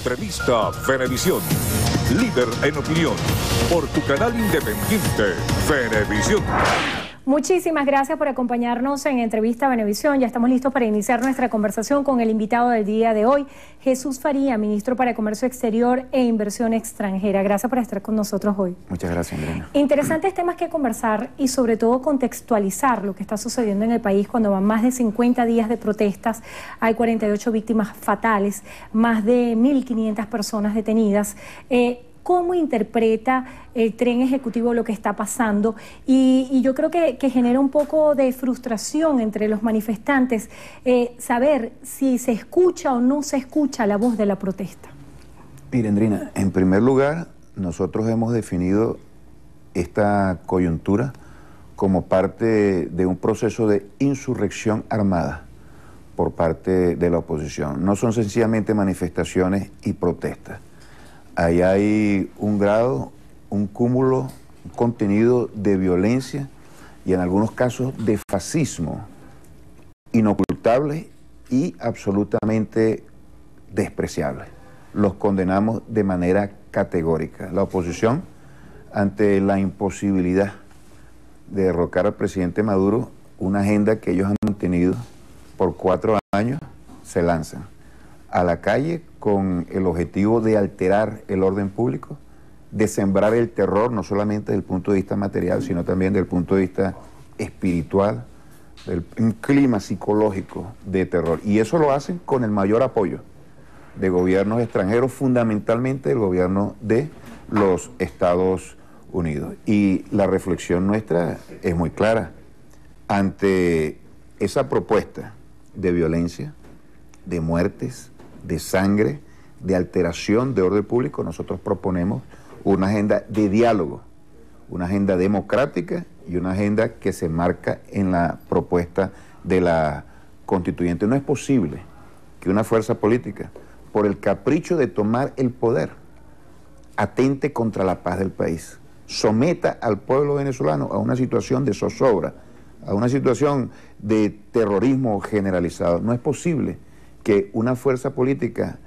Entrevista Venevisión. Líder en opinión. Por tu canal independiente, Venevisión. Muchísimas gracias por acompañarnos en Entrevista Venevisión. Ya estamos listos para iniciar nuestra conversación con el invitado del día de hoy, Jesús Faría, ministro para Comercio Exterior e Inversión Extranjera. Gracias por estar con nosotros hoy. Muchas gracias, Andrea. Interesantes temas que conversar y sobre todo contextualizar lo que está sucediendo en el país cuando van más de 50 días de protestas, hay 48 víctimas fatales, más de 1.500 personas detenidas. ¿Cómo interpreta el tren ejecutivo lo que está pasando? Y yo creo que genera un poco de frustración entre los manifestantes saber si se escucha o no se escucha la voz de la protesta. Mire, Andrina, en primer lugar, nosotros hemos definido esta coyuntura como parte de un proceso de insurrección armada por parte de la oposición. No son sencillamente manifestaciones y protestas. Ahí hay un grado, un cúmulo, un contenido de violencia y en algunos casos de fascismo inocultable y absolutamente despreciable. Los condenamos de manera categórica. La oposición, ante la imposibilidad de derrocar al presidente Maduro, una agenda que ellos han mantenido por 4 años, se lanzan a la calle con el objetivo de alterar el orden público, de sembrar el terror, no solamente desde el punto de vista material, sino también desde el punto de vista espiritual, un clima psicológico de terror. Y eso lo hacen con el mayor apoyo de gobiernos extranjeros, fundamentalmente del gobierno de los Estados Unidos. Y la reflexión nuestra es muy clara. Ante esa propuesta de violencia, de muertes, de sangre, de alteración de orden público, nosotros proponemos una agenda de diálogo, una agenda democrática y una agenda que se marca en la propuesta de la constituyente. No es posible que una fuerza política, por el capricho de tomar el poder, atente contra la paz del país, someta al pueblo venezolano a una situación de zozobra, a una situación de terrorismo generalizado. No es posible que una fuerza política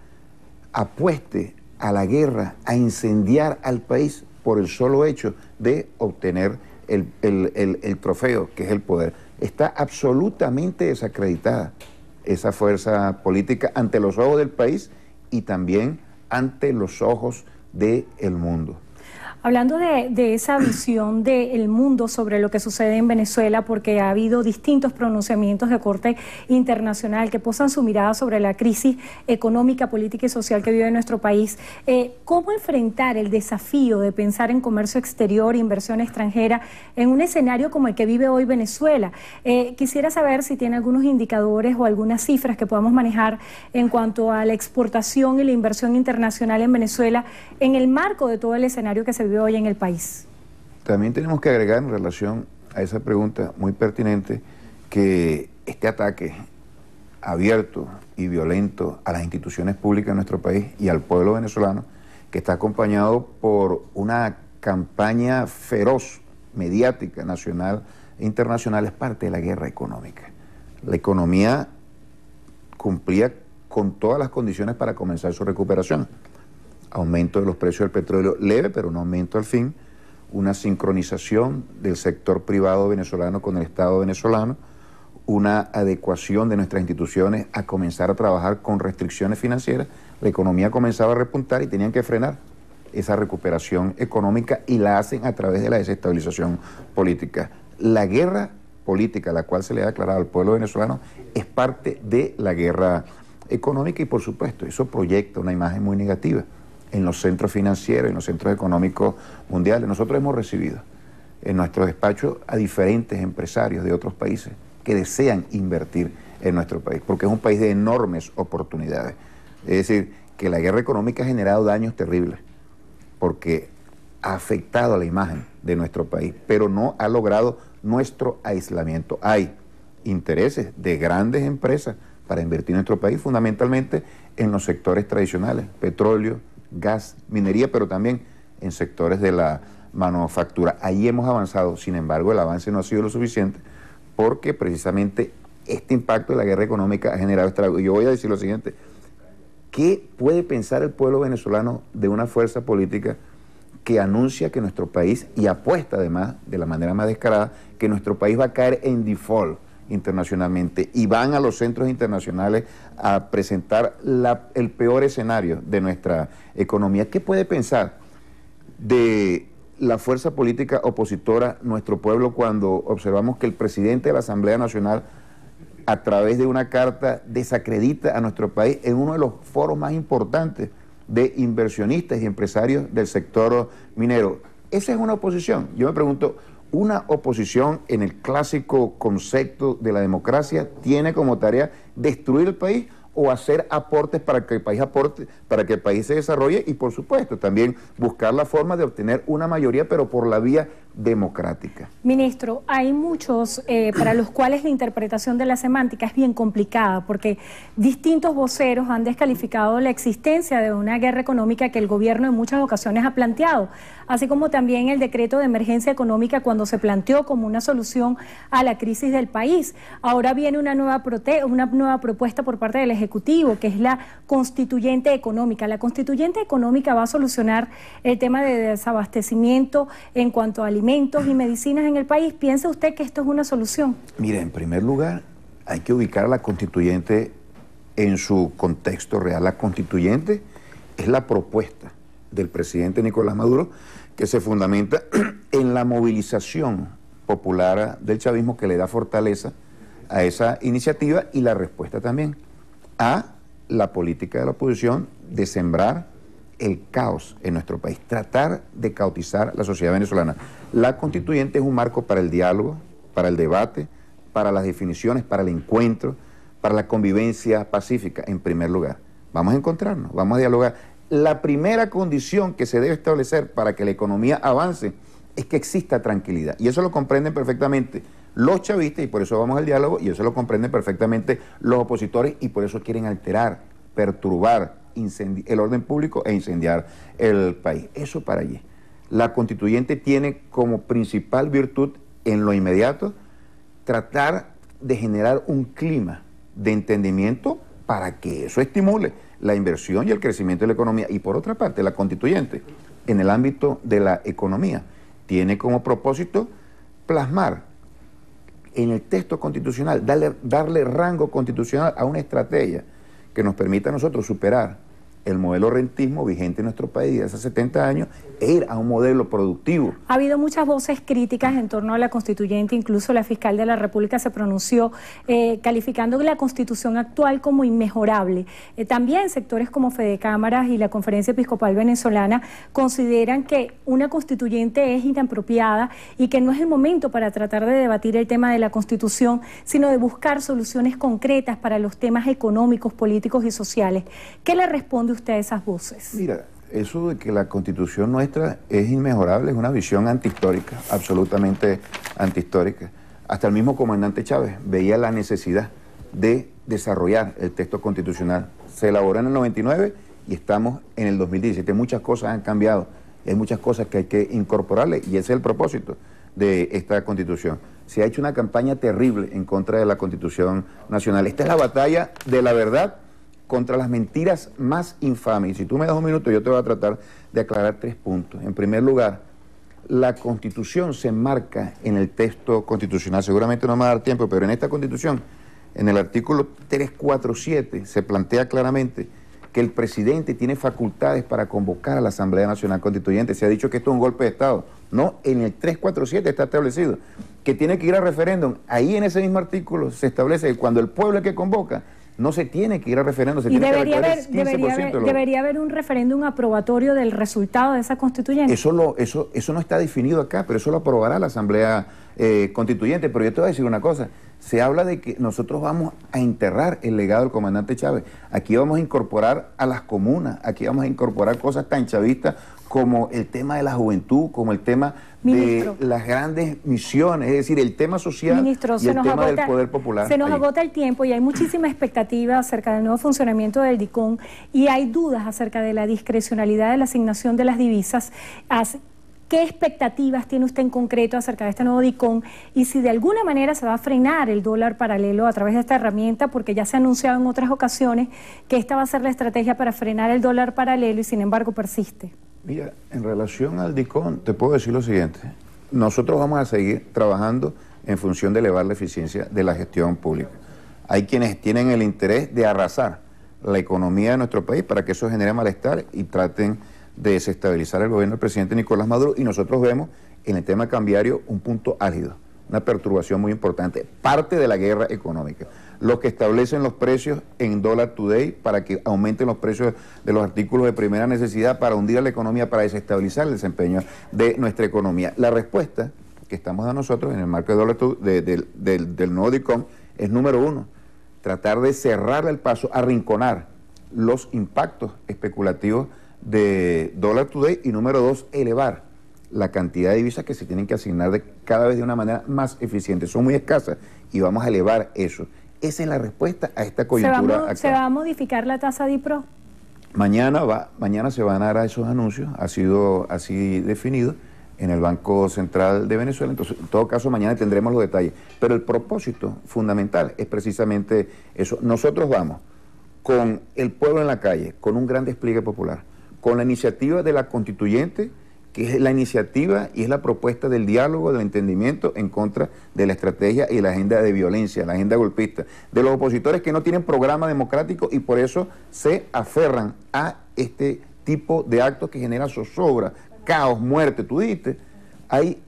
apueste a la guerra, a incendiar al país por el solo hecho de obtener el trofeo, que es el poder. Está absolutamente desacreditada esa fuerza política ante los ojos del país y también ante los ojos del mundo. Hablando de esa visión del mundo sobre lo que sucede en Venezuela, porque ha habido distintos pronunciamientos de corte internacional que posan su mirada sobre la crisis económica, política y social que vive nuestro país, ¿cómo enfrentar el desafío de pensar en comercio exterior e inversión extranjera en un escenario como el que vive hoy Venezuela? Quisiera saber si tiene algunos indicadores o algunas cifras que podamos manejar en cuanto a la exportación y la inversión internacional en Venezuela en el marco de todo el escenario que se vive hoy en el país. También tenemos que agregar en relación a esa pregunta muy pertinente que este ataque abierto y violento a las instituciones públicas de nuestro país y al pueblo venezolano, que está acompañado por una campaña feroz, mediática, nacional e internacional, es parte de la guerra económica. La economía cumplía con todas las condiciones para comenzar su recuperación. Aumento de los precios del petróleo leve, pero un aumento al fin, una sincronización del sector privado venezolano con el Estado venezolano, una adecuación de nuestras instituciones a comenzar a trabajar con restricciones financieras. La economía comenzaba a repuntar y tenían que frenar esa recuperación económica y la hacen a través de la desestabilización política. La guerra política a la cual se le ha declarado al pueblo venezolano es parte de la guerra económica y por supuesto eso proyecta una imagen muy negativa en los centros financieros, en los centros económicos mundiales. Nosotros hemos recibido en nuestro despacho a diferentes empresarios de otros países que desean invertir en nuestro país, porque es un país de enormes oportunidades. Es decir, que la guerra económica ha generado daños terribles, porque ha afectado a la imagen de nuestro país, pero no ha logrado nuestro aislamiento. Hay intereses de grandes empresas para invertir en nuestro país, fundamentalmente en los sectores tradicionales, petróleo, gas, minería, pero también en sectores de la manufactura. Ahí hemos avanzado, sin embargo, el avance no ha sido lo suficiente porque precisamente este impacto de la guerra económica ha generado estragos. Y yo voy a decir lo siguiente, ¿Qué puede pensar el pueblo venezolano de una fuerza política que anuncia que nuestro país, y apuesta además de la manera más descarada, que nuestro país va a caer en default internacionalmente, y van a los centros internacionales a presentar el peor escenario de nuestra economía? ¿Qué puede pensar de la fuerza política opositora nuestro pueblo cuando observamos que el presidente de la Asamblea Nacional, a través de una carta, desacredita a nuestro país en uno de los foros más importantes de inversionistas y empresarios del sector minero? Esa es una oposición. Yo me pregunto, ¿una oposición en el clásico concepto de la democracia tiene como tarea destruir el país o hacer aportes para que el país aporte, para que el país se desarrolle, y por supuesto también buscar la forma de obtener una mayoría, pero por la vía democrática? Ministro, hay muchos para los cuales la interpretación de la semántica es bien complicada, porque distintos voceros han descalificado la existencia de una guerra económica que el gobierno en muchas ocasiones ha planteado, así como también el decreto de emergencia económica cuando se planteó como una solución a la crisis del país. Ahora viene una nueva propuesta por parte del Ejecutivo, que es la constituyente económica. La constituyente económica va a solucionar el tema de desabastecimiento en cuanto a alimentos y medicinas en el país. ¿Piensa usted que esto es una solución? Mire, en primer lugar, hay que ubicar a la constituyente en su contexto real. La constituyente es la propuesta del presidente Nicolás Maduro, que se fundamenta en la movilización popular del chavismo, que le da fortaleza a esa iniciativa, y la respuesta también a la política de la oposición de sembrar el caos en nuestro país, tratar de caotizar la sociedad venezolana. La constituyente es un marco para el diálogo, para el debate, para las definiciones, para el encuentro, para la convivencia pacífica, en primer lugar. Vamos a encontrarnos, vamos a dialogar. La primera condición que se debe establecer para que la economía avance es que exista tranquilidad, y eso lo comprenden perfectamente los chavistas, y por eso vamos al diálogo, y eso lo comprenden perfectamente los opositores, y por eso quieren alterar, perturbar el orden público e incendiar el país. Eso para allí. La constituyente tiene como principal virtud en lo inmediato tratar de generar un clima de entendimiento para que eso estimule la inversión y el crecimiento de la economía. Y por otra parte, la constituyente, en el ámbito de la economía, tiene como propósito plasmar en el texto constitucional, darle rango constitucional a una estrategia que nos permita a nosotros superar el modelo rentismo vigente en nuestro país de hace 70 años e ir a un modelo productivo. Ha habido muchas voces críticas en torno a la constituyente, incluso la fiscal de la República se pronunció calificando la constitución actual como inmejorable. También sectores como Fedecámaras y la Conferencia Episcopal Venezolana consideran que una constituyente es inapropiada y que no es el momento para tratar de debatir el tema de la constitución, sino de buscar soluciones concretas para los temas económicos, políticos y sociales. ¿Qué le responde usted a esas voces? Mira, eso de que la constitución nuestra es inmejorable es una visión antihistórica, absolutamente antihistórica. Hasta el mismo comandante Chávez veía la necesidad de desarrollar el texto constitucional. Se elaboró en el 99 y estamos en el 2017. Muchas cosas han cambiado, hay muchas cosas que hay que incorporarle, y ese es el propósito de esta constitución. Se ha hecho una campaña terrible en contra de la Constitución Nacional. Esta es la batalla de la verdad contra las mentiras más infames. Y si tú me das un minuto, yo te voy a tratar de aclarar 3 puntos. En primer lugar, la Constitución se enmarca en el texto constitucional. Seguramente no me va a dar tiempo, pero en esta Constitución, en el artículo 347, se plantea claramente que el presidente tiene facultades para convocar a la Asamblea Nacional Constituyente. Se ha dicho que esto es un golpe de Estado. No, en el 347 está establecido que tiene que ir a referéndum. Ahí en ese mismo artículo se establece que cuando el pueblo es que convoca, no se tiene que ir a referéndum, se tiene que recabar el 15%. Debería haber un referéndum aprobatorio del resultado de esa constituyente. Eso no está definido acá, pero eso lo aprobará la Asamblea Constituyente. Pero yo te voy a decir una cosa, se habla de que nosotros vamos a enterrar el legado del comandante Chávez. Aquí vamos a incorporar a las comunas, aquí vamos a incorporar cosas tan chavistas como el tema de la juventud, como el tema de las grandes misiones, es decir, el tema social, Ministro, y el tema del poder popular. Se nos agota el tiempo y hay muchísima expectativa acerca del nuevo funcionamiento del DICON, y hay dudas acerca de la discrecionalidad de la asignación de las divisas. ¿Qué expectativas tiene usted en concreto acerca de este nuevo DICOM? Y si de alguna manera se va a frenar el dólar paralelo a través de esta herramienta, porque ya se ha anunciado en otras ocasiones que esta va a ser la estrategia para frenar el dólar paralelo y sin embargo persiste. Mira, en relación al DICOM, te puedo decir lo siguiente. Nosotros vamos a seguir trabajando en función de elevar la eficiencia de la gestión pública. Hay quienes tienen el interés de arrasar la economía de nuestro país para que eso genere malestar y traten de desestabilizar el gobierno del presidente Nicolás Maduro, y nosotros vemos en el tema cambiario un punto álgido, una perturbación muy importante, parte de la guerra económica. Los que establecen los precios en Dollar Today para que aumenten los precios de los artículos de primera necesidad para hundir a la economía, para desestabilizar el desempeño de nuestra economía. La respuesta que estamos dando nosotros en el marco de Dollar Today, del nuevo DICOM es número uno, tratar de cerrar el paso, arrinconar los impactos especulativos de Dollar Today, y número dos, elevar la cantidad de divisas que se tienen que asignar cada vez de una manera más eficiente. Son muy escasas y vamos a elevar eso. Esa es la respuesta a esta coyuntura actual. ¿Se va a modificar la tasa DIPRO? Mañana se van a dar a esos anuncios, ha sido así definido en el Banco Central de Venezuela. Entonces, en todo caso, mañana tendremos los detalles. Pero el propósito fundamental es precisamente eso. Nosotros vamos con el pueblo en la calle, con un gran despliegue popular, con la iniciativa de la constituyente, que es la iniciativa y es la propuesta del diálogo, del entendimiento en contra de la estrategia y la agenda de violencia, la agenda golpista, de los opositores que no tienen programa democrático y por eso se aferran a este tipo de actos que generan zozobra, caos, muerte. Tú dijiste, hay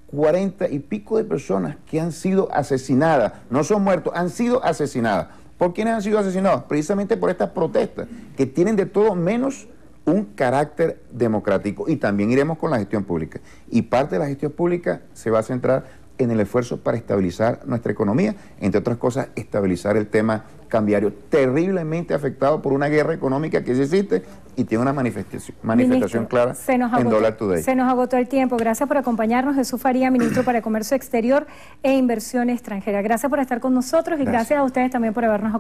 40 y pico de personas que han sido asesinadas, no son muertos, han sido asesinadas. ¿Por quiénes han sido asesinados? Precisamente por estas protestas, que tienen de todo menos un carácter democrático. Y también iremos con la gestión pública. Y parte de la gestión pública se va a centrar en el esfuerzo para estabilizar nuestra economía, entre otras cosas, estabilizar el tema cambiario, terriblemente afectado por una guerra económica que sí existe y tiene una manifestación Ministro, clara en Dollar Today. Se nos agotó el tiempo. Gracias por acompañarnos. Jesús Faría, Ministro para Comercio Exterior e Inversión Extranjera. Gracias por estar con nosotros y gracias a ustedes también por habernos acompañado.